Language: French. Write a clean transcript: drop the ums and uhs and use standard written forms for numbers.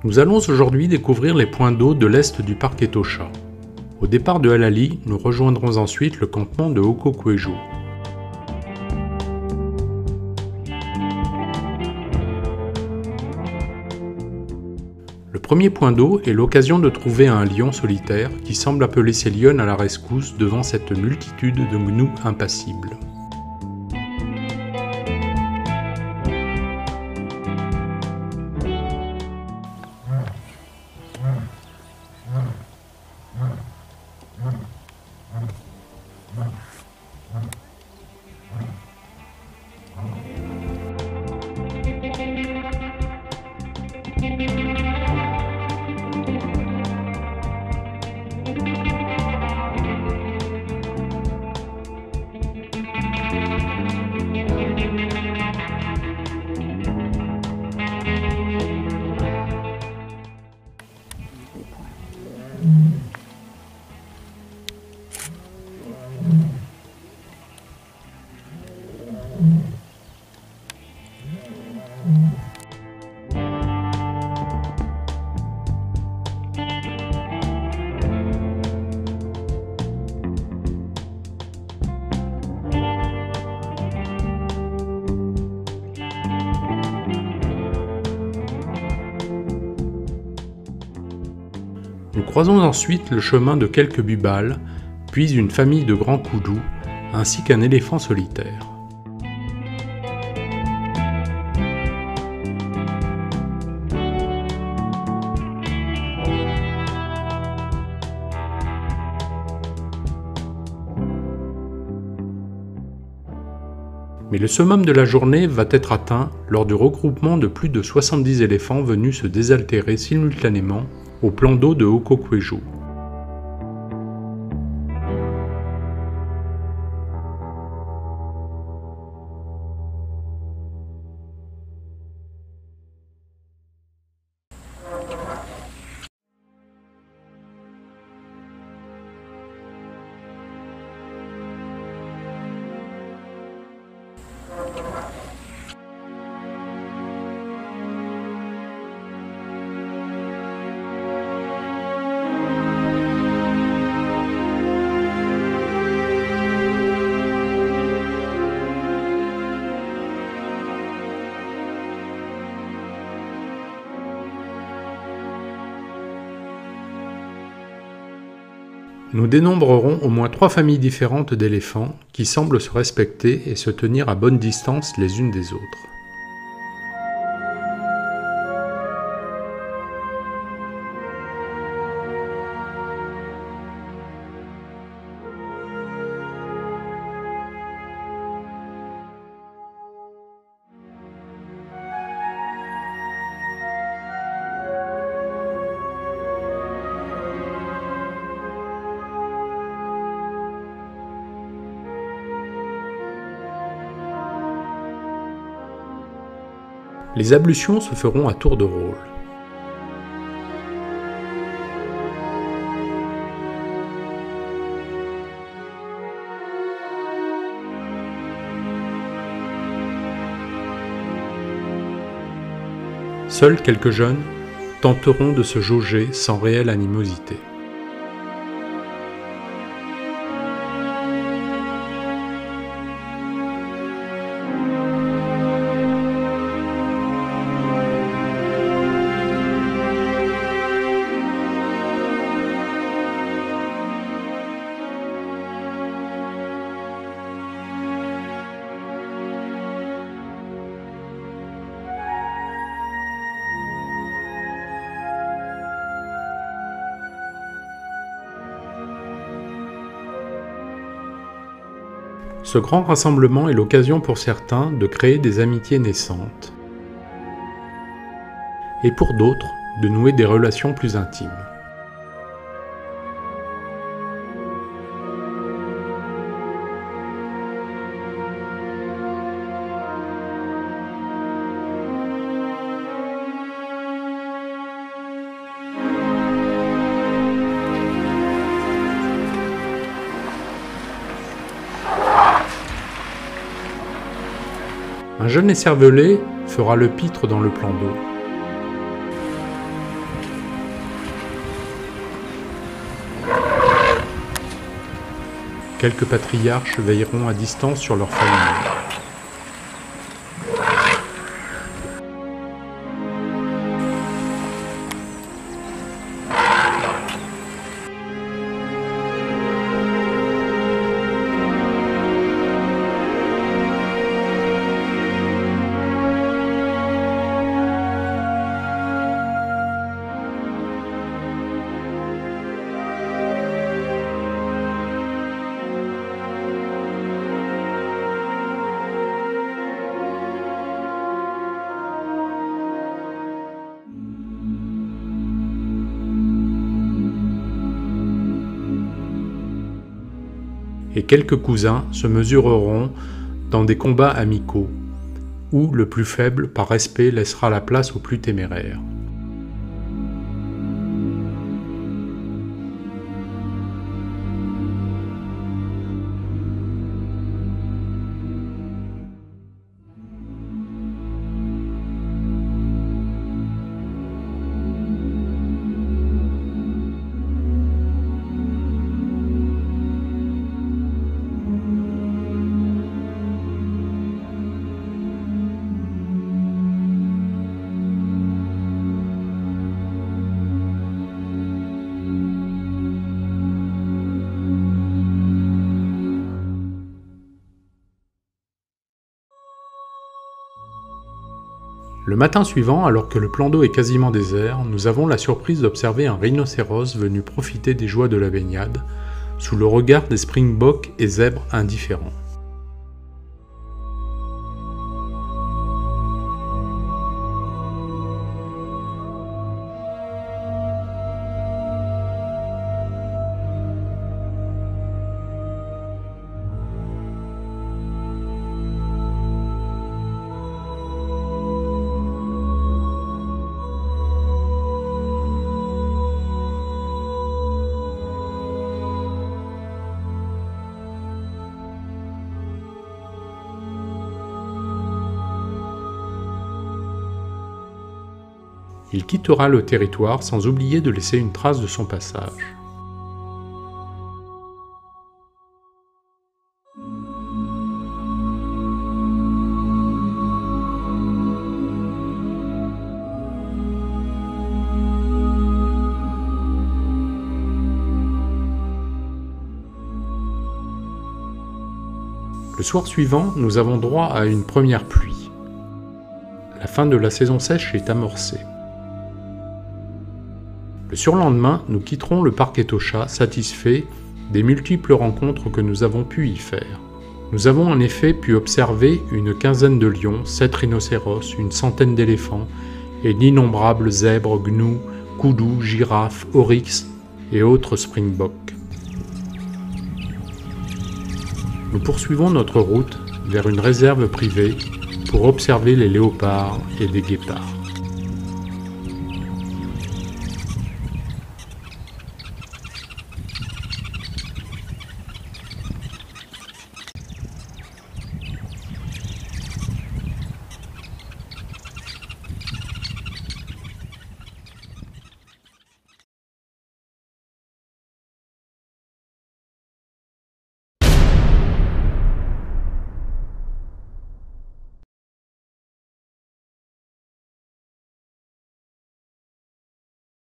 Nous allons aujourd'hui découvrir les points d'eau de l'est du parc Etosha. Au départ de Halali, nous rejoindrons ensuite le campement de Hokokwejo. Le premier point d'eau est l'occasion de trouver un lion solitaire qui semble appeler ses lionnes à la rescousse devant cette multitude de gnous impassibles. Nous croisons ensuite le chemin de quelques bubales, puis une famille de grands koudous, ainsi qu'un éléphant solitaire. Mais le summum de la journée va être atteint lors du regroupement de plus de 70 éléphants venus se désaltérer simultanément au plan d'eau de Hokokwejo. Nous dénombrerons au moins 3 familles différentes d'éléphants qui semblent se respecter et se tenir à bonne distance les unes des autres. Les ablutions se feront à tour de rôle. Seuls quelques jeunes tenteront de se jauger sans réelle animosité. Ce grand rassemblement est l'occasion pour certains de créer des amitiés naissantes, et pour d'autres de nouer des relations plus intimes. Un jeune écervelé fera le pitre dans le plan d'eau. Quelques patriarches veilleront à distance sur leur famille. Et quelques cousins se mesureront dans des combats amicaux, où le plus faible, par respect, laissera la place au plus téméraire. Le matin suivant, alors que le plan d'eau est quasiment désert, nous avons la surprise d'observer un rhinocéros venu profiter des joies de la baignade, sous le regard des springboks et zèbres indifférents. Il quittera le territoire sans oublier de laisser une trace de son passage. Le soir suivant, nous avons droit à une première pluie. La fin de la saison sèche est amorcée. Le surlendemain, nous quitterons le parc Etosha satisfaits des multiples rencontres que nous avons pu y faire. Nous avons en effet pu observer une quinzaine de lions, 7 rhinocéros, une centaine d'éléphants et d'innombrables zèbres, gnous, koudous, girafes, oryx et autres springboks. Nous poursuivons notre route vers une réserve privée pour observer les léopards et des guépards.